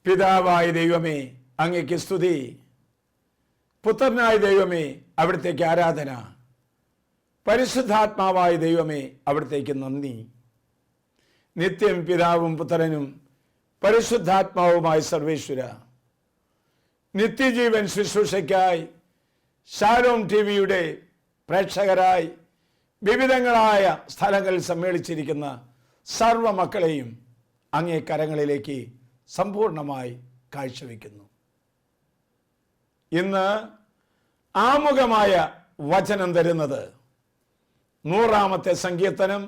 പിതാവായ ദൈവമേ, അങ്ങയ്ക്ക് സ്തുതി. പുത്രനായ ദൈവമേ, അവിടത്തേക്ക് ആരാധന. പരിശുദ്ധാത്മാവായ ദൈവമേ, അവിടത്തേക്ക് നന്ദി. നിത്യം പിതാവും പുത്രനും പരിശുദ്ധാത്മാവുമായ സർവേശ്വര, നിത്യജീവൻ ശുശ്രൂഷയ്ക്കായി ഷാലോം ടിവിയുടെ പ്രേക്ഷകരായി വിവിധങ്ങളായ സ്ഥലങ്ങളിൽ സമ്മേളിച്ചിരിക്കുന്ന സർവ മക്കളെയും അങ്ങേ കരങ്ങളിലേക്ക് സമ്പൂർണമായി കാഴ്ചവെക്കുന്നു. ഇന്ന് ആമുഖമായ വചനം തരുന്നത് 100-ാമത്തെ സങ്കീർത്തനം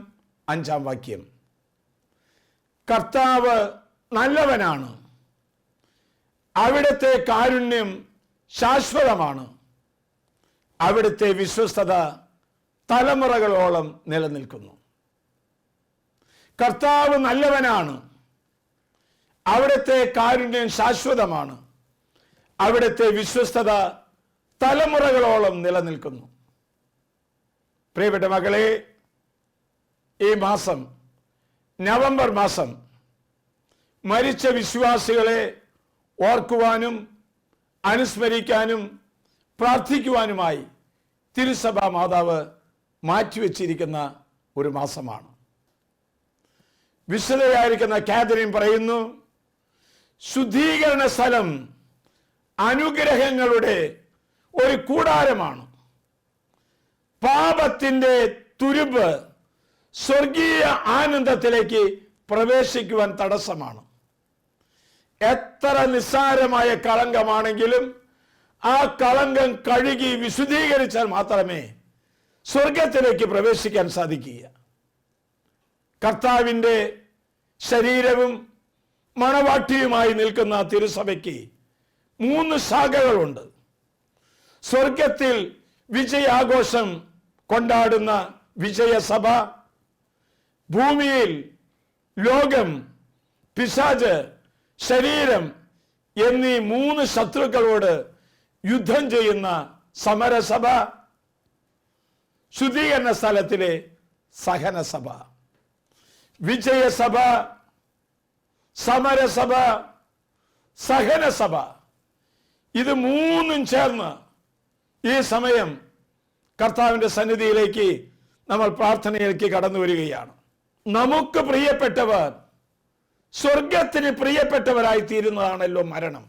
5-ാം വാക്യം. കർത്താവ് നല്ലവനാണ്, അവിടുത്തെ കാരുണ്യം ശാശ്വതമാണ്, അവിടുത്തെ വിശ്വസ്തത തലമുറകളോളം നിലനിൽക്കുന്നു. കർത്താവ് നല്ലവനാണ്, അവിടുത്തെ കാരുണ്യം ശാശ്വതമാണ്, അവിടുത്തെ വിശ്വസ്തത തലമുറകളോളം നിലനിൽക്കുന്നു. പ്രിയപ്പെട്ട മകളെ, ഈ മാസം നവംബർ മാസം മരിച്ച വിശ്വാസികളെ ഓർക്കുവാനും അനുസ്മരിക്കാനും പ്രാർത്ഥിക്കുവാനുമായി തിരുസഭാ മാതാവ് മാറ്റിവെച്ചിരിക്കുന്ന ഒരു മാസമാണ്. വിശുദ്ധയായിരിക്കുന്ന കാതറിൻ പറയുന്നു, ശുദ്ധീകരണ സ്ഥലം അനുഗ്രഹങ്ങളുടെ ഒരു കൂടാരമാണ്. പാപത്തിന്റെ തുരുമ്പ് സ്വർഗീയ ആനന്ദത്തിലേക്ക് പ്രവേശിക്കുവാൻ തടസ്സമാണ്. എത്ര നിസ്സാരമായ കളങ്കമാണെങ്കിലും ആ കളങ്കം കഴുകി വിശുദ്ധീകരിച്ചാൽ മാത്രമേ സ്വർഗത്തിലേക്ക് പ്രവേശിക്കാൻ സാധിക്കുക. കർത്താവിൻ്റെ ശരീരവും മണവാട്ടിയുമായി നിൽക്കുന്ന തിരുസഭയ്ക്ക് 3 ശാഖകളുണ്ട്. സ്വർഗത്തിൽ വിജയാഘോഷം കൊണ്ടാടുന്ന വിജയസഭ, ഭൂമിയിൽ ലോകം, പിശാച്, ശരീരം എന്നീ 3 ശത്രുക്കളോട് യുദ്ധം ചെയ്യുന്ന സമരസഭ, ശുദ്ധീകരണ സ്ഥലത്തിലെ സഹനസഭ. വിജയസഭ, സമരസഭ, സഹനസഭ, ഇത് 3ഉം ചേർന്ന് ഈ സമയം കർത്താവിൻ്റെ സന്നിധിയിലേക്ക് നമ്മൾ പ്രാർത്ഥനയിലേക്ക് കടന്നു വരികയാണ്. നമുക്ക് പ്രിയപ്പെട്ടവർ സ്വർഗത്തിന് പ്രിയപ്പെട്ടവരായി തീരുന്നതാണല്ലോ മരണം.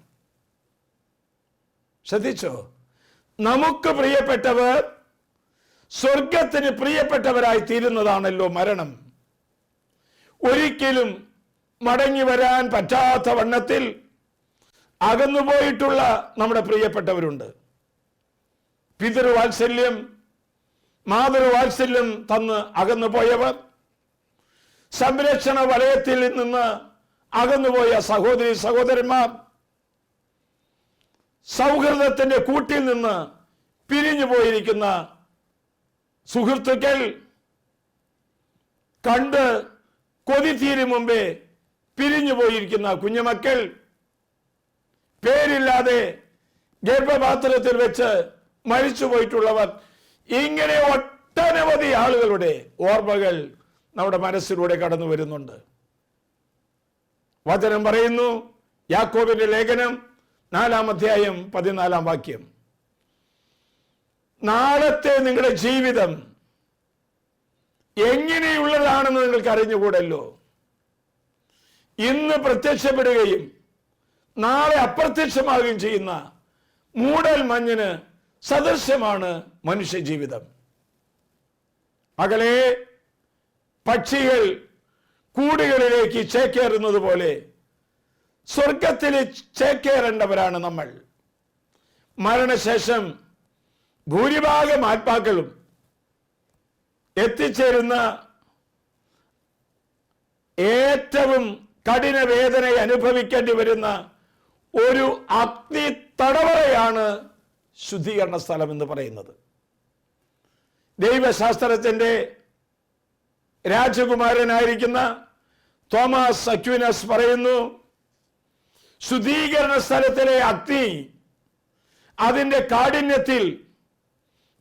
ശ്രദ്ധിച്ചോ? നമുക്ക് പ്രിയപ്പെട്ടവർ സ്വർഗത്തിന് പ്രിയപ്പെട്ടവരായി തീരുന്നതാണല്ലോ മരണം. ഒരിക്കലും മടങ്ങി വരാൻ പറ്റാത്ത വണ്ണത്തിൽ അകന്നുപോയിട്ടുള്ള നമ്മുടെ പ്രിയപ്പെട്ടവരുണ്ട്. പിതൃവാത്സല്യം, മാതൃവാത്സല്യം തന്ന് അകന്നുപോയവർ, സംരക്ഷണ വലയത്തിൽ നിന്ന് അകന്നുപോയ സഹോദരി സഹോദരന്മാർ, സൗഹൃദത്തിന്റെ കൂട്ടിൽ നിന്ന് പിരിഞ്ഞു പോയിരിക്കുന്ന സുഹൃത്തുക്കൾ, കണ്ട് കൊതി തീരും മുമ്പേ പിരിഞ്ഞു പോയിരിക്കുന്ന കുഞ്ഞുമക്കൾ, പേരില്ലാതെ ഗർഭപാത്രത്തിൽ വെച്ച് മരിച്ചു പോയിട്ടുള്ളവർ, ഇങ്ങനെ ഒട്ടനവധി ആളുകളുടെ ഓർമ്മകൾ നമ്മുടെ മനസ്സിലൂടെ കടന്നു വരുന്നുണ്ട്. വചനം പറയുന്നു, യാക്കോബിന്റെ ലേഖനം 4-ാം അധ്യായം 14-ാം വാക്യം, നാളത്തെ നിങ്ങളുടെ ജീവിതം എങ്ങനെയുള്ളതാണെന്ന് നിങ്ങൾക്ക് അറിഞ്ഞുകൂടല്ലോ. ഇന്ന് പ്രത്യക്ഷപ്പെടുകയും നാളെ അപ്രത്യക്ഷമാവുകയും ചെയ്യുന്ന മൂടൽ മഞ്ഞിന് സദൃശ്യമാണ് മനുഷ്യ ജീവിതം. മകളെ, പക്ഷികൾ കൂടുകളിലേക്ക് ചേക്കേറുന്നത് പോലെ സ്വർഗത്തിൽ ചേക്കേറേണ്ടവരാണ് നമ്മൾ. മരണശേഷം ഭൂരിഭാഗം ആത്മാക്കളും എത്തിച്ചേരുന്ന ഏറ്റവും കഠിന വേദന അനുഭവിക്കേണ്ടി വരുന്ന ഒരു അഗ്നി തടവറയാണ് ശുദ്ധീകരണ സ്ഥലം എന്ന് പറയുന്നത്. ദൈവശാസ്ത്രത്തിന്റെ രാജകുമാരനായിരിക്കുന്ന തോമസ് അക്വിനസ് പറയുന്നു, ശുദ്ധീകരണ സ്ഥലത്തിലെ അഗ്നി അതിന്റെ കാഠിന്യത്തിൽ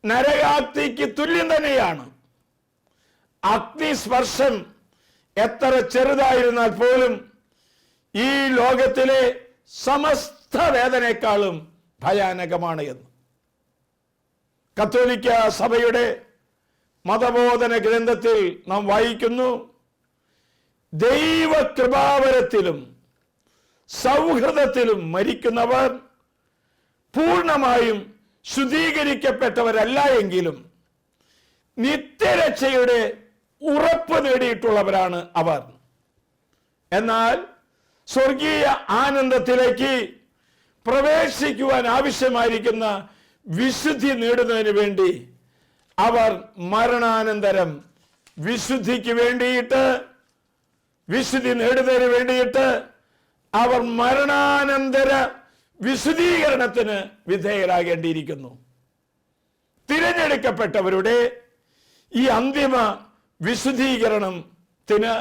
നരകാഗ്നിക്ക് തുല്യം തന്നെയാണ്. അഗ്നിസ്പർശം എത്ര ചെറുതായിരുന്നാൽ പോലും ഈ ലോകത്തിലെ സമസ്ത വേദനയെക്കാളും ഭയാനകമാണ് എന്ന്. കത്തോലിക്ക സഭയുടെ മതബോധന ഗ്രന്ഥത്തിൽ നാം വായിക്കുന്നു, ദൈവകൃപാവരത്തിലും സൗഹൃദത്തിലും മരിക്കുന്നവർ പൂർണ്ണമായും ശുദ്ധീകരിക്കപ്പെട്ടവരല്ല എങ്കിലും നിത്യരക്ഷയുടെ ഉറപ്പ് നേടിയിട്ടുള്ളവരാണ് അവർ. എന്നാൽ സ്വർഗീയ ആനന്ദത്തിലേക്ക് പ്രവേശിക്കുവാൻ ആവശ്യമായിരിക്കുന്ന വിശുദ്ധി നേടുന്നതിന് വേണ്ടി അവർ മരണാനന്തരം വിശുദ്ധി നേടുന്നതിന് വേണ്ടിയിട്ട് അവർ മരണാനന്തര വിശുദ്ധീകരണത്തിന് വിധേയരാകേണ്ടിയിരിക്കുന്നു. തിരഞ്ഞെടുക്കപ്പെട്ടവരുടെ ഈ അന്തിമ വിശുദ്ധീകരണത്തിന്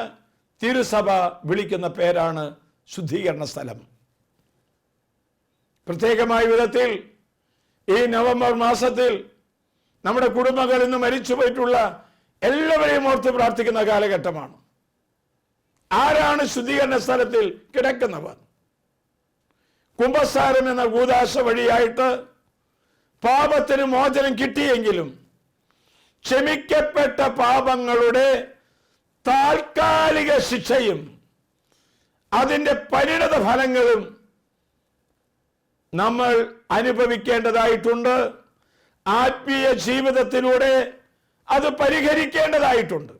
തിരുസഭ വിളിക്കുന്ന പേരാണ് ശുദ്ധീകരണ സ്ഥലം. പ്രത്യേകമായ വിധത്തിൽ ഈ നവംബർ മാസത്തിൽ നമ്മുടെ കുടുംബങ്ങളിൽ നിന്ന് മരിച്ചുപോയിട്ടുള്ള എല്ലാവരെയും ഓർത്ത് പ്രാർത്ഥിക്കുന്ന കാലഘട്ടമാണ്. ആരാണ് ശുദ്ധീകരണ സ്ഥലത്തിൽ കിടക്കുന്നവർ? കുംഭസാരം എന്ന കൂദാശ വഴിയായിട്ട് പാപത്തിന് മോചനം കിട്ടിയെങ്കിലും ക്ഷമിക്കപ്പെട്ട പാപങ്ങളുടെ താൽക്കാലിക ശിക്ഷയും അതിൻ്റെ പരിണത ഫലങ്ങളും നമ്മൾ അനുഭവിക്കേണ്ടതായിട്ടുണ്ട്. ആത്മീയ ജീവിതത്തിലൂടെ അത് പരിഹരിക്കേണ്ടതായിട്ടുണ്ട്.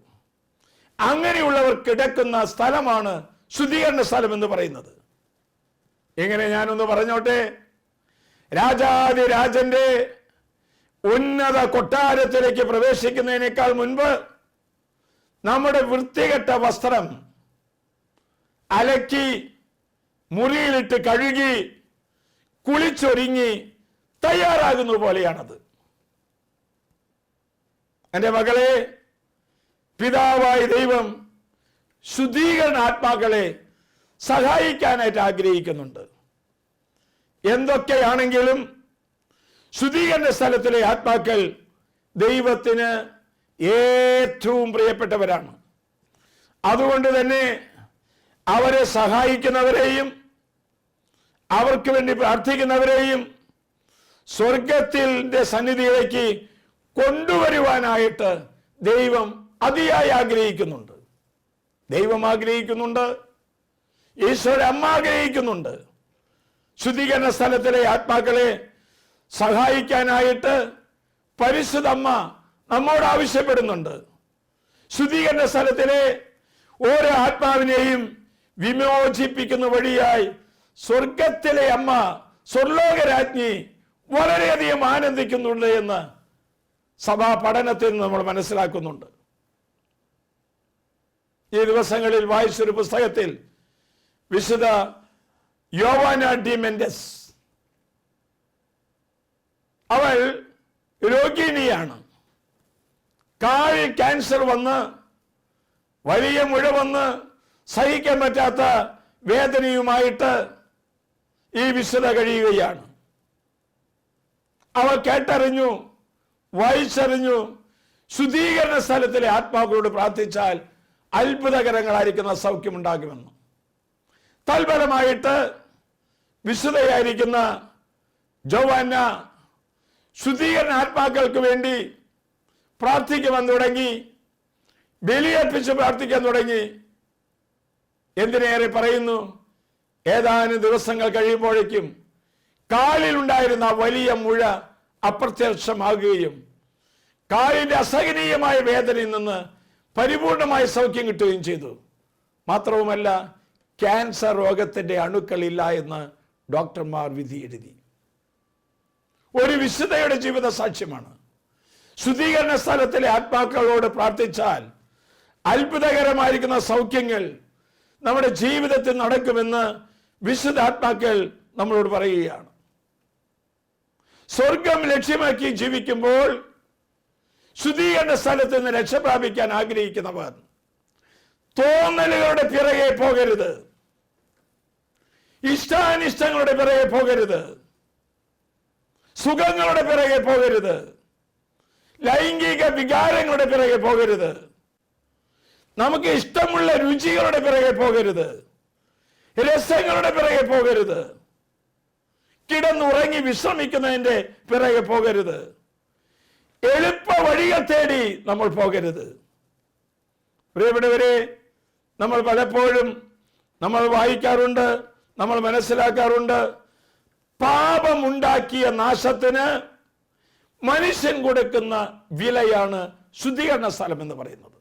അങ്ങനെയുള്ളവർ കിടക്കുന്ന സ്ഥലമാണ് ശുദ്ധീകരണ സ്ഥലം എന്ന് പറയുന്നത്. എങ്ങനെ ഞാനൊന്ന് പറഞ്ഞോട്ടെ, രാജാതിരാജന്റെ ഉന്നത കൊട്ടാരത്തിലേക്ക് പ്രവേശിക്കുന്നതിനേക്കാൾ മുൻപ് നമ്മുടെ വൃത്തികെട്ട വസ്ത്രം അലക്കി മുറിയിലിട്ട് കഴുകി കുളിച്ചൊരുങ്ങി തയ്യാറാകുന്ന പോലെയാണത്. എൻ്റെ മകളെ, പിതാവായ ദൈവം ശുദ്ധീകരണ ആത്മാക്കളെ സഹായിക്കാനായിട്ട് ആഗ്രഹിക്കുന്നുണ്ട്. എന്തൊക്കെയാണെങ്കിലും ശുദ്ധീകരണ സ്ഥലത്തിലെ ആത്മാക്കൾ ദൈവത്തിന് ഏറ്റവും പ്രിയപ്പെട്ടവരാണ്. അതുകൊണ്ട് തന്നെ അവരെ സഹായിക്കുന്നവരെയും അവർക്ക് വേണ്ടി പ്രാർത്ഥിക്കുന്നവരെയും സ്വർഗത്തിന്റെ സന്നിധിയിലേക്ക് കൊണ്ടുവരുവാനായിട്ട് ദൈവം അതിയായി ആഗ്രഹിക്കുന്നുണ്ട്. ദൈവം ആഗ്രഹിക്കുന്നുണ്ട്, ഈശോയുടെ അമ്മ ആഗ്രഹിക്കുന്നുണ്ട്. ശുദ്ധീകരണ സ്ഥലത്തിലെ ആത്മാക്കളെ സഹായിക്കാനായിട്ട് പരിശുദ്ധ അമ്മ നമ്മോട് ആവശ്യപ്പെടുന്നുണ്ട്. ശുദ്ധീകരണ സ്ഥലത്തിലെ ഓരോ ആത്മാവിനെയും വിമോചിപ്പിക്കുന്ന വഴിയായി സ്വർഗത്തിലെ അമ്മ, സ്വർലോകരാജ്ഞി വളരെയധികം ആനന്ദിക്കുന്നുണ്ട് എന്ന് സഭാ പഠനത്തിൽ നമ്മൾ മനസ്സിലാക്കുന്നുണ്ട്. ഈ ദിവസങ്ങളിൽ വായിച്ചൊരു പുസ്തകത്തിൽ വിശുദ്ധ യോവാന ഡി മെൻഡസ്, അവൾ രോഗിണിയാണ്. കാലിൽ ക്യാൻസർ വന്ന് വലിയ മുഴ വന്ന് സഹിക്കാൻ പറ്റാത്ത വേദനയുമായിട്ട് ഈ വിശുദ്ധ കഴിയുകയാണ്. അവൾ കേട്ടറിഞ്ഞു, വായിച്ചറിഞ്ഞു, ശുദ്ധീകരണ സ്ഥലത്തിലെ ആത്മാക്കളോട് പ്രാർത്ഥിച്ചാൽ അത്ഭുതകരങ്ങളായിരിക്കുന്ന സൗഖ്യമുണ്ടാകുമെന്ന്. തൽഫലമായിട്ട് വിശുദ്ധയായിരിക്കുന്ന ജോവാന ശുദ്ധീകരണ ആത്മാക്കൾക്ക് വേണ്ടി പ്രാർത്ഥിക്കുവാൻ തുടങ്ങി, ബലിയർപ്പിച്ച് പ്രാർത്ഥിക്കാൻ തുടങ്ങി. എന്തിനേറെ പറയുന്നു, ഏതാനും ദിവസങ്ങൾ കഴിയുമ്പോഴേക്കും കാലിലുണ്ടായിരുന്ന വലിയ മുഴ അപ്രത്യക്ഷമാകുകയും കാലിന്റെ അസഹനീയമായ വേദനയിൽ നിന്ന് പരിപൂർണമായ സൗഖ്യം കിട്ടുകയും ചെയ്തു. മാത്രവുമല്ല, ക്യാൻസർ രോഗത്തിന്റെ അണുക്കളില്ല എന്ന് ഡോക്ടർമാർ വിധി എഴുതി. ഒരു വിശുദ്ധയുടെ ജീവിത സാക്ഷ്യമാണ്. ശുദ്ധീകരണ സ്ഥലത്തിലെ ആത്മാക്കളോട് പ്രാർത്ഥിച്ചാൽ അത്ഭുതകരമായിരിക്കുന്ന സൗഖ്യങ്ങൾ നമ്മുടെ ജീവിതത്തിൽ നടക്കുമെന്ന് വിശുദ്ധ ആത്മാക്കൾ നമ്മളോട് പറയുകയാണ്. സ്വർഗം ലക്ഷ്യമാക്കി ജീവിക്കുമ്പോൾ ശുദ്ധീകരണ സ്ഥലത്ത് നിന്ന് രക്ഷ പ്രാപിക്കാൻ ആഗ്രഹിക്കുന്നവർ തോന്നലുകളുടെ പിറകെ പോകരുത്, ഇഷ്ടാനിഷ്ടങ്ങളുടെ പിറകെ പോകരുത്, സുഖങ്ങളുടെ പിറകെ പോകരുത്, ലൈംഗിക വികാരങ്ങളുടെ പിറകെ പോകരുത്, നമുക്ക് ഇഷ്ടമുള്ള രുചികളുടെ പിറകെ പോകരുത്, രസങ്ങളുടെ പിറകെ പോകരുത്. കിടന്നുറങ്ങി വിശ്രമിക്കുന്നതിന്റെ പിറകെ പോകരുത്. എളുപ്പ വഴികൾ തേടി നമ്മൾ പോകരുത്. പ്രിയപ്പെട്ടവരെ, നമ്മൾ പലപ്പോഴും നമ്മൾ വായിക്കാറുണ്ട്, നമ്മൾ മനസ്സിലാക്കാറുണ്ട്, പാപമുണ്ടാക്കിയ നാശത്തിന് മനുഷ്യൻ കൊടുക്കുന്ന വിലയാണ് ശുദ്ധീകരണ സ്ഥലം എന്ന് പറയുന്നത്.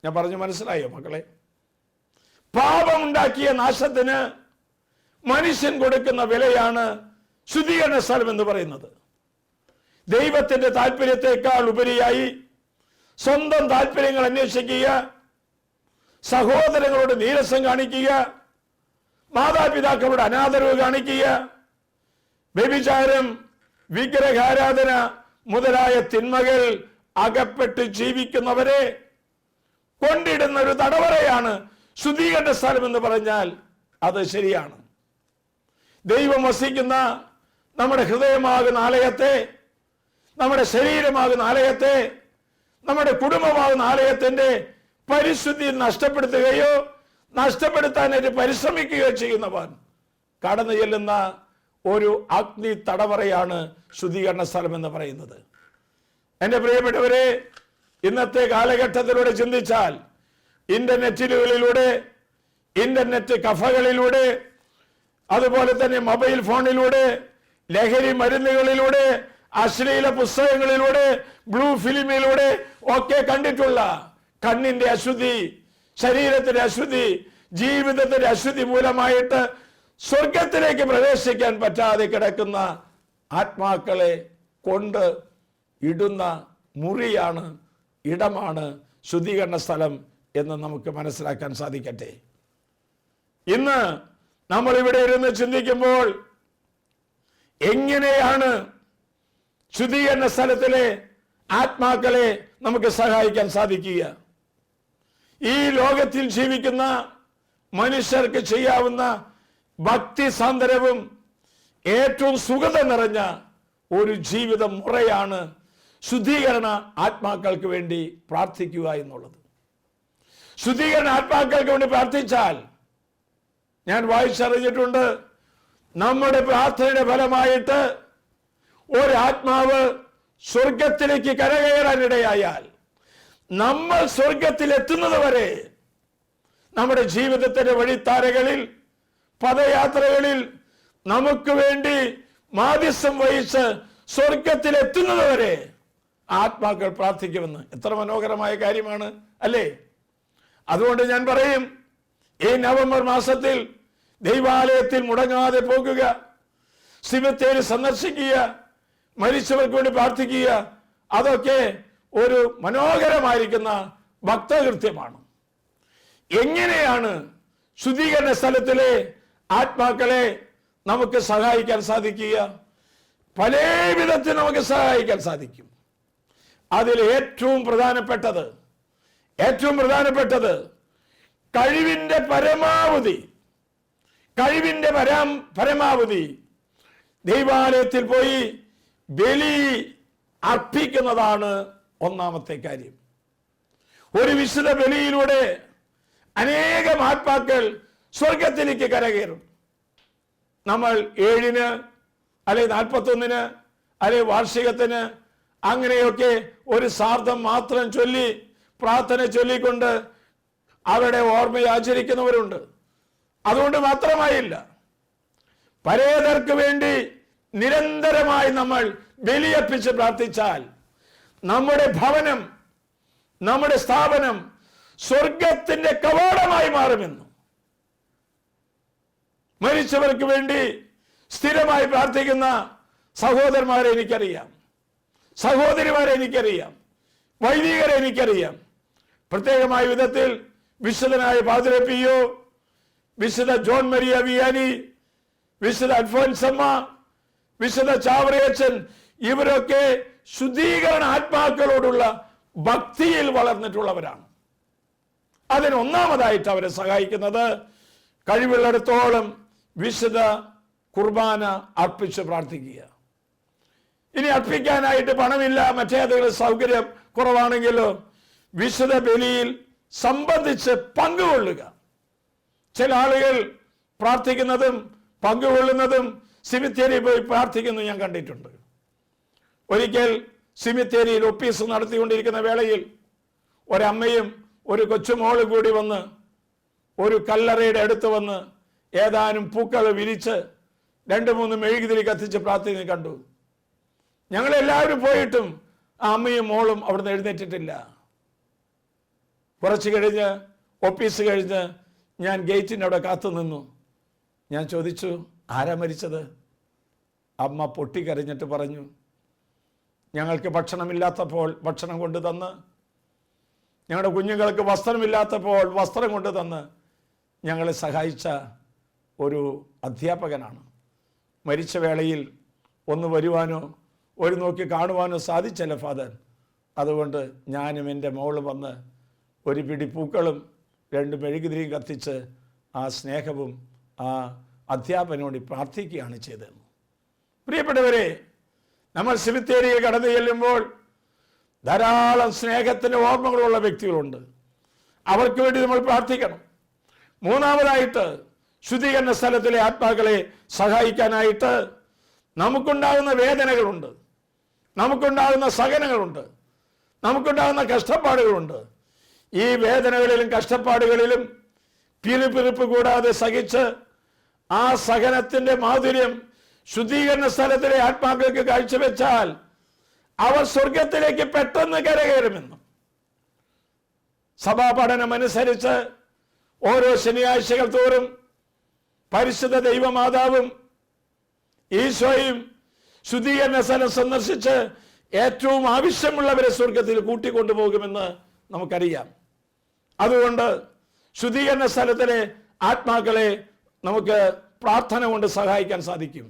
ഞാൻ പറഞ്ഞു മനസ്സിലായോ മക്കളെ? പാപമുണ്ടാക്കിയ നാശത്തിന് മനുഷ്യൻ കൊടുക്കുന്ന വിലയാണ് ശുദ്ധീകരണ സ്ഥലം എന്ന് പറയുന്നത്. ദൈവത്തിന്റെ താല്പര്യത്തെക്കാൾ ഉപരിയായി സ്വന്തം താല്പര്യങ്ങൾ അന്വേഷിക്കുക, സഹോദരങ്ങളോട് നീരസം കാണിക്കുക, മാതാപിതാക്കളോട് അനാദരവ് കാണിക്കുക, വ്യഭിചാരം, വിഗ്രഹാരാധന മുതലായ തിന്മകൾ അകപ്പെട്ട് ജീവിക്കുന്നവരെ കൊണ്ടിടുന്ന ഒരു തടവറയാണ് ശുദ്ധീകരണ സ്ഥലം എന്ന് പറഞ്ഞാൽ അത് ശരിയാണ്. ദൈവം വസിക്കുന്ന നമ്മുടെ ഹൃദയമാകുന്ന ആലയത്തെ, നമ്മുടെ ശരീരമാകുന്ന ആലയത്തെ, നമ്മുടെ കുടുംബമാകുന്ന ആലയത്തിന്റെ പരിശുദ്ധി നഷ്ടപ്പെടുത്തുകയോ നഷ്ടപ്പെടുത്താനായിട്ട് പരിശ്രമിക്കുകയോ ചെയ്യുന്നവൻ കടന്നു ചെല്ലുന്ന ഒരു അഗ്നി തടവറയാണ് ശുദ്ധീകരണ സ്ഥലം എന്ന് പറയുന്നത്. എന്റെ പ്രിയപ്പെട്ടവരെ, ഇന്നത്തെ കാലഘട്ടത്തിലൂടെ ചിന്തിച്ചാൽ ഇന്റർനെറ്റിലൂടെ, ഇന്റർനെറ്റ് കഫകളിലൂടെ, അതുപോലെ തന്നെ മൊബൈൽ ഫോണിലൂടെ, ലഹരി മരുന്നുകളിലൂടെ, അശ്ലീല പുസ്തകങ്ങളിലൂടെ, ബ്ലൂ ഫിലിമിലൂടെ ഒക്കെ കണ്ടിട്ടുള്ള കണ്ണിന്റെ അശുദ്ധി, ശരീരത്തിന്റെ അശുദ്ധി, ജീവിതത്തിന്റെ അശുദ്ധി മൂലമായിട്ട് സ്വർഗത്തിലേക്ക് പ്രവേശിക്കാൻ പറ്റാതെ കിടക്കുന്ന ആത്മാക്കളെ കൊണ്ട് ഇടുന്ന മുറിയാണ്, ഇടമാണ് ശുദ്ധീകരണ സ്ഥലം എന്ന് നമുക്ക് മനസ്സിലാക്കാൻ സാധിക്കട്ടെ. ഇന്ന് നമ്മൾ ഇവിടെ ഇരുന്ന് ചിന്തിക്കുമ്പോൾ എങ്ങനെയാണ് ശുദ്ധീകരണ സ്ഥലത്തിലെ ആത്മാക്കളെ നമുക്ക് സഹായിക്കാൻ സാധിക്കുക? ഈ ലോകത്തിൽ ജീവിക്കുന്ന മനുഷ്യർക്ക് ചെയ്യാവുന്ന ഭക്തിസാന്ദ്രവും ഏറ്റവും സുഖത നിറഞ്ഞ ഒരു ജീവിത മുറയാണ് ശുദ്ധീകരണ ആത്മാക്കൾക്ക് വേണ്ടി പ്രാർത്ഥിക്കുക എന്നുള്ളത്. ശുദ്ധീകരണ ആത്മാക്കൾക്ക് വേണ്ടി പ്രാർത്ഥിച്ചാൽ, ഞാൻ വായിച്ചറിഞ്ഞിട്ടുണ്ട്, നമ്മുടെ പ്രാർത്ഥനയുടെ ഫലമായിട്ട് ഒരാത്മാവ് സ്വർഗത്തിലേക്ക് കരകയറാനിടയായാൽ നമ്മൾ സ്വർഗത്തിൽ എത്തുന്നത് വരെ നമ്മുടെ ജീവിതത്തിന്റെ വഴിത്താരകളിൽ, പദയാത്രകളിൽ നമുക്ക് വേണ്ടി മാധ്യസ്ഥം വഹിച്ച് സ്വർഗത്തിൽ എത്തുന്നത് വരെ ആത്മാക്കൾ പ്രാർത്ഥിക്കുമെന്ന്. എത്ര മനോഹരമായ കാര്യമാണ് അല്ലേ? അതുകൊണ്ട് ഞാൻ പറയും, ഈ നവംബർ മാസത്തിൽ ദൈവാലയത്തിൽ മുടങ്ങാതെ പോകുക, സിമത്തേരി സന്ദർശിക്കുക, മരിച്ചവർക്ക് വേണ്ടി പ്രാർത്ഥിക്കുക, അതൊക്കെ ഒരു മനോഹരമായിരിക്കുന്ന ഭക്തകൃത്യമാണ്. എങ്ങനെയാണ് ശുദ്ധീകരണ സ്ഥലത്തിലെ ആത്മാക്കളെ നമുക്ക് സഹായിക്കാൻ സാധിക്കുക? പല വിധത്തിൽ നമുക്ക് സഹായിക്കാൻ സാധിക്കും. അതിൽ ഏറ്റവും പ്രധാനപ്പെട്ടത് കഴിവിന്റെ പരമാവധി ദൈവാലയത്തിൽ പോയി ബലി അർപ്പിക്കുന്നതാണ് ഒന്നാമത്തെ കാര്യം. ഒരു വിശുദ്ധ ബലിയിലൂടെ അനേകം ആത്മാക്കൾ സ്വർഗത്തിലേക്ക് കരകയറും. നമ്മൾ 7-ന് അല്ലെ 41-ന് അല്ലെ വാർഷികത്തിന് അങ്ങനെയൊക്കെ ഒരു സാർദ്ധം മാത്രം ചൊല്ലി പ്രാർത്ഥന ചൊല്ലിക്കൊണ്ട് അവരുടെ ഓർമ്മയെ ആചരിക്കുന്നവരുണ്ട്. അതുകൊണ്ട് മാത്രമായില്ല, പരേതർക്ക് വേണ്ടി നിരന്തരമായി നമ്മൾ ബലിയർപ്പിച്ച് പ്രാർത്ഥിച്ചാൽ നമ്മുടെ ഭവനം, നമ്മുടെ സ്ഥാപനം സ്വർഗത്തിന്റെ കവാടമായി മാറുമെന്ന്. മരിച്ചവർക്ക് വേണ്ടി സ്ഥിരമായി പ്രാർത്ഥിക്കുന്ന സഹോദരന്മാരെ എനിക്കറിയാം, സഹോദരിമാരെ എനിക്കറിയാം, വൈദികരെ എനിക്കറിയാം. പ്രത്യേകമായ വിധത്തിൽ വിശുദ്ധനായ പാദ്രി പിയോ, വിശുദ്ധ ജോൺ മരിയ വിയാനി, വിശുദ്ധ അൽഫോൻസമ്മ, വിശുദ്ധ ചാവറയച്ചൻ, ഇവരൊക്കെ ശുദ്ധീകരണ ആത്മാക്കളോടുള്ള ഭക്തിയിൽ വളർന്നിട്ടുള്ളവരാണ്. അതിനൊന്നാമതായിട്ട് അവരെ സഹായിക്കുന്നത് കഴിവുള്ളിടത്തോളം വിശുദ്ധ കുർബാന അർപ്പിച്ച് പ്രാർത്ഥിക്കുക. ഇനി അർപ്പിക്കാനായിട്ട് പണമില്ല, മറ്റേതെങ്കിലും സൗകര്യം കുറവാണെങ്കിലോ വിശുദ്ധ ബലിയിൽ സംബന്ധിച്ച് പങ്കുകൊള്ളുക. ചില ആളുകൾ പ്രാർത്ഥിക്കുന്നതും പങ്കുകൊള്ളുന്നതും സിമിത്തേരി പോയി പ്രാർത്ഥിക്കുന്നു ഞാൻ കണ്ടിട്ടുണ്ട്. ഒരിക്കൽ സിമിത്തേരിയിൽ ഒപ്പീസ് നടത്തിക്കൊണ്ടിരിക്കുന്ന വേളയിൽ ഒരമ്മയും ഒരു കൊച്ചുമോളും കൂടി വന്ന് ഒരു കല്ലറയുടെ അടുത്ത് വന്ന് ഏതാനും പൂക്കൾ വിരിച്ച് 2-3 മെഴുകുതിരി കത്തിച്ച് പ്രാർത്ഥിക്കുന്നത് കണ്ടു. ഞങ്ങളെല്ലാവരും പോയിട്ടും ആ അമ്മയും മോളും അവിടുന്ന് എഴുന്നേറ്റിട്ടില്ല. കുറച്ച് കഴിഞ്ഞ് ഓഫീസ് കഴിഞ്ഞ് ഞാൻ ഗേറ്റിൻ്റെ അവിടെ കാത്തു നിന്നു. ഞാൻ ചോദിച്ചു, ആരാ മരിച്ചത്? അമ്മ പൊട്ടിക്കരഞ്ഞിട്ട് പറഞ്ഞു, ഞങ്ങൾക്ക് ഭക്ഷണമില്ലാത്തപ്പോൾ ഭക്ഷണം കൊണ്ടു തന്ന്, ഞങ്ങളുടെ കുഞ്ഞുങ്ങൾക്ക് വസ്ത്രമില്ലാത്തപ്പോൾ വസ്ത്രം കൊണ്ടു തന്ന് ഞങ്ങളെ സഹായിച്ച ഒരു അധ്യാപകനാണ്. മരിച്ച വേളയിൽ ഒന്ന് വരുവാനോ ഒരു നോക്കി കാണുവാനോ സാധിച്ചില്ല ഫാദർ. അതുകൊണ്ട് ഞാനും എൻ്റെ മോളും വന്ന് ഒരു പിടി പൂക്കളും 2 മെഴുകുതിരിയും കത്തിച്ച് ആ സ്നേഹവും ആ അധ്യാപനോട് പ്രാർത്ഥിക്കുകയാണ് ചെയ്തത്. പ്രിയപ്പെട്ടവരെ, നമ്മൾ സെമിത്തേരിയിൽ കടന്നു ചെല്ലുമ്പോൾ ധാരാളം സ്നേഹത്തിൻ്റെ ഓർമ്മകളുള്ള വ്യക്തികളുണ്ട്. അവർക്ക് വേണ്ടി നമ്മൾ പ്രാർത്ഥിക്കണം. മൂന്നാമതായിട്ട്, ശുദ്ധീകരണ സ്ഥലത്തിലെ ആത്മാക്കളെ സഹായിക്കാനായിട്ട് നമുക്കുണ്ടാകുന്ന വേദനകളുണ്ട്, നമുക്കുണ്ടാകുന്ന സഹനങ്ങളുണ്ട്, നമുക്കുണ്ടാകുന്ന കഷ്ടപ്പാടുകളുണ്ട്. ഈ വേദനകളിലും കഷ്ടപ്പാടുകളിലും പിരിപ്പിരിപ്പ് കൂടാതെ സഹിച്ച് ആ സഹനത്തിന്റെ മാധുര്യം ശുദ്ധീകരണ സ്ഥലത്തിലെ ആത്മാക്കൾക്ക് കാഴ്ചവെച്ചാൽ അവർ സ്വർഗത്തിലേക്ക് പെട്ടെന്ന് കരകയറുമെന്നും സഭാ പഠനമനുസരിച്ച് ഓരോ ശനിയാഴ്ചകൾ തോറും പരിശുദ്ധ ദൈവമാതാവും ഈശോയും ശുദ്ധീകരണ സ്ഥലം സന്ദർശിച്ച് ഏറ്റവും ആവശ്യമുള്ളവരെ സ്വർഗത്തിൽ കൂട്ടിക്കൊണ്ടുപോകുമെന്ന് നമുക്കറിയാം. അതുകൊണ്ട് ശുദ്ധീകരണ സ്ഥലത്തിലെ ആത്മാക്കളെ നമുക്ക് പ്രാർത്ഥന കൊണ്ട് സഹായിക്കാൻ സാധിക്കും.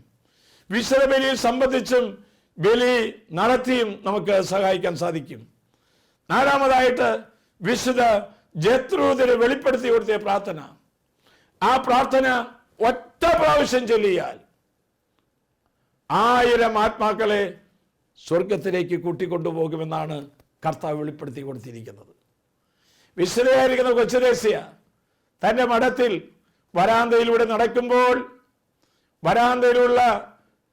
വിശുദ്ധ ബലിയിൽ സംബന്ധിച്ചും ബലി നടത്തിയും നമുക്ക് സഹായിക്കാൻ സാധിക്കും. നാലാമതായിട്ട്, വിശുദ്ധ ജത്രൂദിന് വെളിപ്പെടുത്തി കൊടുത്ത പ്രാർത്ഥന. ആ പ്രാർത്ഥന ഒറ്റ പ്രാവശ്യം ചൊല്ലിയാൽ 1000 ആത്മാക്കളെ സ്വർഗത്തിലേക്ക് കൂട്ടിക്കൊണ്ടുപോകുമെന്നാണ് കർത്താവ് വെളിപ്പെടുത്തി കൊടുത്തിരിക്കുന്നത്. വിശുദ്ധയായിരിക്കുന്ന കൊച്ചുരേസ്യ തൻ്റെ മഠത്തിൽ വരാന്തയിലൂടെ നടക്കുമ്പോൾ വരാന്തയിലുള്ള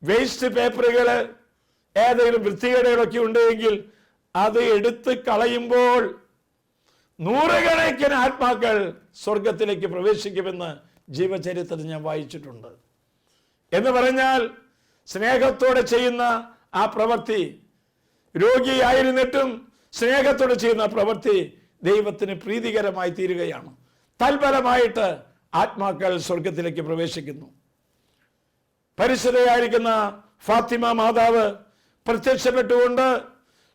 വേസ്റ്റ് പേപ്പറുകൾ ഏതെങ്കിലും വൃത്തികേടുകളൊക്കെ ഉണ്ടെങ്കിൽ അത് എടുത്ത് കളയുമ്പോൾ 100 കണക്കിന് ആത്മാക്കൾ സ്വർഗത്തിലേക്ക് പ്രവേശിക്കുമെന്ന് ജീവചരിത്രത്തിൽ ഞാൻ വായിച്ചിട്ടുണ്ട്. എന്ന് പറഞ്ഞാൽ സ്നേഹത്തോടെ ചെയ്യുന്ന ആ പ്രവൃത്തി, രോഗിയായിരുന്നിട്ടും സ്നേഹത്തോടെ ചെയ്യുന്ന പ്രവൃത്തി ദൈവത്തിന് പ്രീതികരമായി തീരുകയാണ്. തൽഫലമായിട്ട് ആത്മാക്കൾ സ്വർഗത്തിലേക്ക് പ്രവേശിക്കുന്നു. പരിശുദ്ധയായിരിക്കുന്ന ഫാത്തിമ മാതാവ് പ്രത്യക്ഷപ്പെട്ടുകൊണ്ട്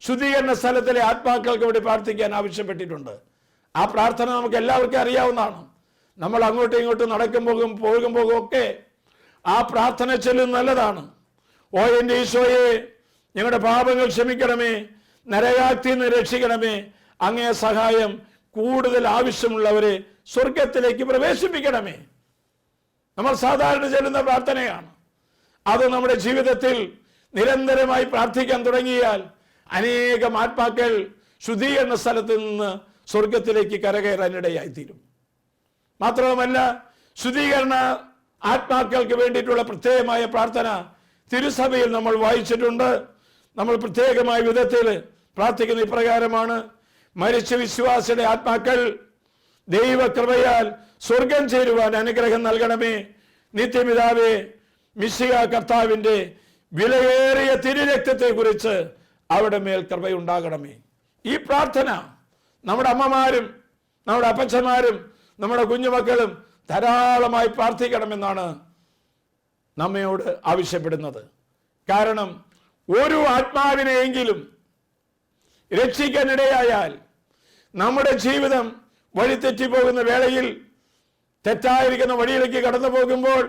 ശുദ്ധീകരണ സ്ഥലത്തിലെ ആത്മാക്കൾക്ക് വേണ്ടി പ്രാർത്ഥിക്കാൻ ആവശ്യപ്പെട്ടിട്ടുണ്ട്. ആ പ്രാർത്ഥന നമുക്ക് എല്ലാവർക്കും അറിയാവുന്നതാണ്. നമ്മൾ അങ്ങോട്ടും ഇങ്ങോട്ടും പോകുമ്പോൾ ഒക്കെ ആ പ്രാർത്ഥന ചൊല്ലുന്നത് നല്ലതാണ്. ഓ എൻ്റെ ഈശോയെ, ഞങ്ങളുടെ പാപങ്ങൾ ക്ഷമിക്കണമേ, നരകാഗ്നിയിൽ നിന്ന് രക്ഷിക്കണമേ, അങ്ങേ സഹായം കൂടുതൽ ആവശ്യമുള്ളവരെ സ്വർഗത്തിലേക്ക് പ്രവേശിപ്പിക്കണമേ. നമ്മൾ സാധാരണ ചൊല്ലുന്ന പ്രാർത്ഥനയാണ്. അത് നമ്മുടെ ജീവിതത്തിൽ നിരന്തരമായി പ്രാർത്ഥിക്കാൻ തുടങ്ങിയാൽ അനേകം ആത്മാക്കൾ ശുദ്ധീകരണ സ്ഥലത്ത് നിന്ന് സ്വർഗത്തിലേക്ക് കരകയറാനിടയായിത്തീരും. മാത്രവുമല്ല, ശുദ്ധീകരണ ആത്മാക്കൾക്ക് വേണ്ടിയിട്ടുള്ള പ്രത്യേകമായ പ്രാർത്ഥന തിരുസഭയിൽ നമ്മൾ വായിച്ചിട്ടുണ്ട്. നമ്മൾ പ്രത്യേകമായ വിധത്തിൽ പ്രാർത്ഥിക്കുന്ന ഇപ്രകാരമാണ്: മരിച്ച വിശ്വാസിയുടെ ആത്മാക്കൾ ദൈവകൃപയാൽ സ്വർഗം ചേരുവാൻ അനുഗ്രഹം നൽകണമേ. നിത്യപിതാവേ, മിശിഹ കർത്താവിന്റെ വിലയേറിയ തിരുരക്തത്തെ കുറിച്ച് അവിടെ മേൽ കൃപയുണ്ടാകണമേ. ഈ പ്രാർത്ഥന നമ്മുടെ അമ്മമാരും നമ്മുടെ അപ്പച്ചന്മാരും നമ്മുടെ കുഞ്ഞുമക്കളും ധാരാളമായി പ്രാർത്ഥിക്കണമെന്നാണ് നമ്മയോട് ആവശ്യപ്പെടുന്നത്. കാരണം ഒരു ആത്മാവിനെയെങ്കിലും രക്ഷിക്കാനിടയായാൽ നമ്മുടെ ജീവിതം വഴിതെറ്റിപ്പോകുന്ന വേളയിൽ, തെറ്റായിരിക്കുന്ന വഴിയിലേക്ക് കടന്നു പോകുമ്പോൾ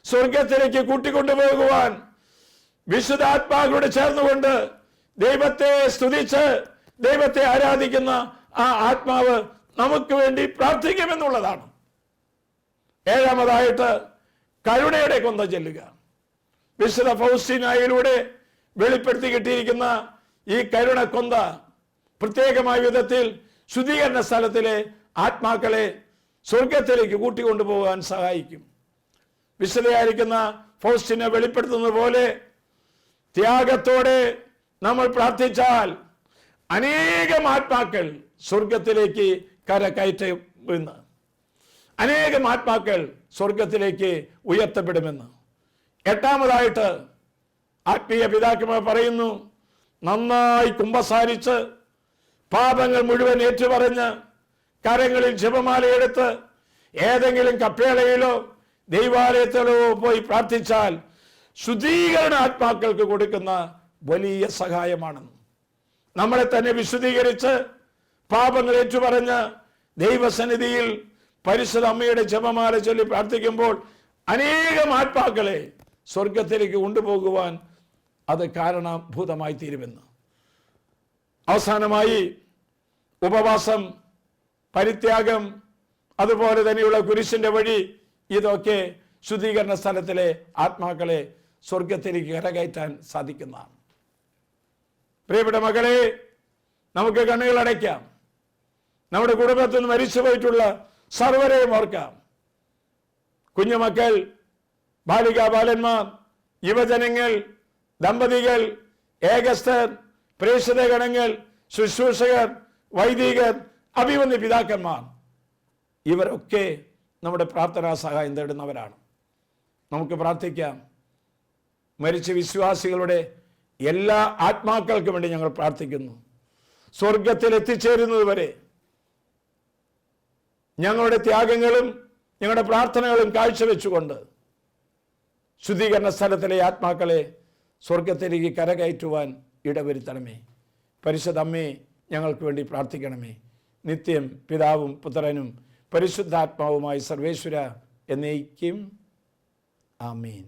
സ്വർഗത്തിലേക്ക് കൂട്ടിക്കൊണ്ടുപോകുവാൻ വിശുദ്ധാത്മാക്കളോട് ചേർന്നുകൊണ്ട് ദൈവത്തെ സ്തുതിച്ച് ദൈവത്തെ ആരാധിക്കുന്ന ആ ആത്മാവ് നമുക്ക് വേണ്ടി പ്രാർത്ഥിക്കുമെന്നുള്ളതാണ്. ഏഴാമതായിട്ട്, കരുണയുടെ കൊന്ത ചെല്ലുക. വിശുദ്ധ ഫൗസ്റ്റീനായിലൂടെ വെളിപ്പെടുത്തി കിട്ടിയിരിക്കുന്ന ഈ കരുണ കൊന്ത പ്രത്യേകമായ വിധത്തിൽ ശുദ്ധീകരണ സ്ഥലത്തിലെ ആത്മാക്കളെ സ്വർഗത്തിലേക്ക് കൂട്ടിക്കൊണ്ടുപോകാൻ സഹായിക്കും. വിശുദ്ധയായിരിക്കുന്ന ഫൗസ്റ്റിനെ വെളിപ്പെടുത്തുന്നത് പോലെ ത്യാഗത്തോടെ നമ്മൾ പ്രാർത്ഥിച്ചാൽ അനേകം ആത്മാക്കൾ സ്വർഗത്തിലേക്ക് കരകയറ്റുമെന്ന്, അനേകം ആത്മാക്കൾ സ്വർഗത്തിലേക്ക് ഉയർത്തപ്പെടുമെന്ന്. എട്ടാമതായിട്ട് ആത്മീയ പിതാക്കന്മാർ പറയുന്നു, നന്നായി കുമ്പസാരിച്ച് പാപങ്ങൾ മുഴുവൻ ഏറ്റുപറഞ്ഞ് കരങ്ങളിൽ ജപമാലയെടുത്ത് ഏതെങ്കിലും കപ്പേളയിലോ ദൈവാലയത്തിലോ പോയി പ്രാർത്ഥിച്ചാൽ ശുദ്ധീകരണ ആത്മാക്കൾക്ക് കൊടുക്കുന്ന വലിയ സഹായമാണെന്ന്. നമ്മളെ തന്നെ വിശുദ്ധീകരിച്ച് പാപങ്ങൾ ഏറ്റുപറഞ്ഞ് ദൈവസന്നിധിയിൽ പരിശുദ്ധ അമ്മയുടെ ജപമാല ചൊല്ലി പ്രാർത്ഥിക്കുമ്പോൾ അനേകം ആത്മാക്കളെ സ്വർഗത്തിലേക്ക് കൊണ്ടുപോകുവാൻ അത് കാരണഭൂതമായി തീരുമെന്ന്. അവസാനമായി ഉപവാസം, പരിത്യാഗം, അതുപോലെ തന്നെയുള്ള കുരിശിന്റെ വഴി, ഇതൊക്കെ ശുദ്ധീകരണ സ്ഥലത്തിലെ ആത്മാക്കളെ സ്വർഗത്തിലേക്ക് കരകയറ്റാൻ സാധിക്കുന്നതാണ്. പ്രിയപ്പെട്ട മകളെ, നമുക്ക് കണ്ണുകൾ അടയ്ക്കാം. നമ്മുടെ കുടുംബത്തിൽ നിന്ന് മരിച്ചു പോയിട്ടുള്ള സർവരെയും ഓർക്കാം. കുഞ്ഞുമക്കൾ, ബാലിക ബാലന്മാർ, യുവജനങ്ങൾ, ദമ്പതികൾ, ഏകസ്ഥർ, പ്രേക്ഷിത ഗണങ്ങൾ, ശുശ്രൂഷകർ, വൈദികർ, അഭിമന്യ പിതാക്കന്മാർ, ഇവരൊക്കെ നമ്മുടെ പ്രാർത്ഥനാ സഹായം തേടുന്നവരാണ്. നമുക്ക് പ്രാർത്ഥിക്കാം. മരിച്ച വിശ്വാസികളുടെ എല്ലാ ആത്മാക്കൾക്കും വേണ്ടി ഞങ്ങൾ പ്രാർത്ഥിക്കുന്നു. സ്വർഗത്തിൽ എത്തിച്ചേരുന്നത് വരെ ഞങ്ങളുടെ ത്യാഗങ്ങളും ഞങ്ങളുടെ പ്രാർത്ഥനകളും കാഴ്ചവെച്ചുകൊണ്ട് ശുദ്ധീകരണ സ്ഥലത്തിലെ ആത്മാക്കളെ സ്വർഗത്തിലേക്ക് കരകയറ്റുവാൻ ഇടവരുത്തണമേ. പരിശുദ്ധ അമ്മേ, ഞങ്ങൾക്ക് വേണ്ടി പ്രാർത്ഥിക്കണമേ. നിത്യം പിതാവും പുത്രനും പരിശുദ്ധാത്മാവുമായി സർവേശ്വര എന്നേക്കും ആമേൻ.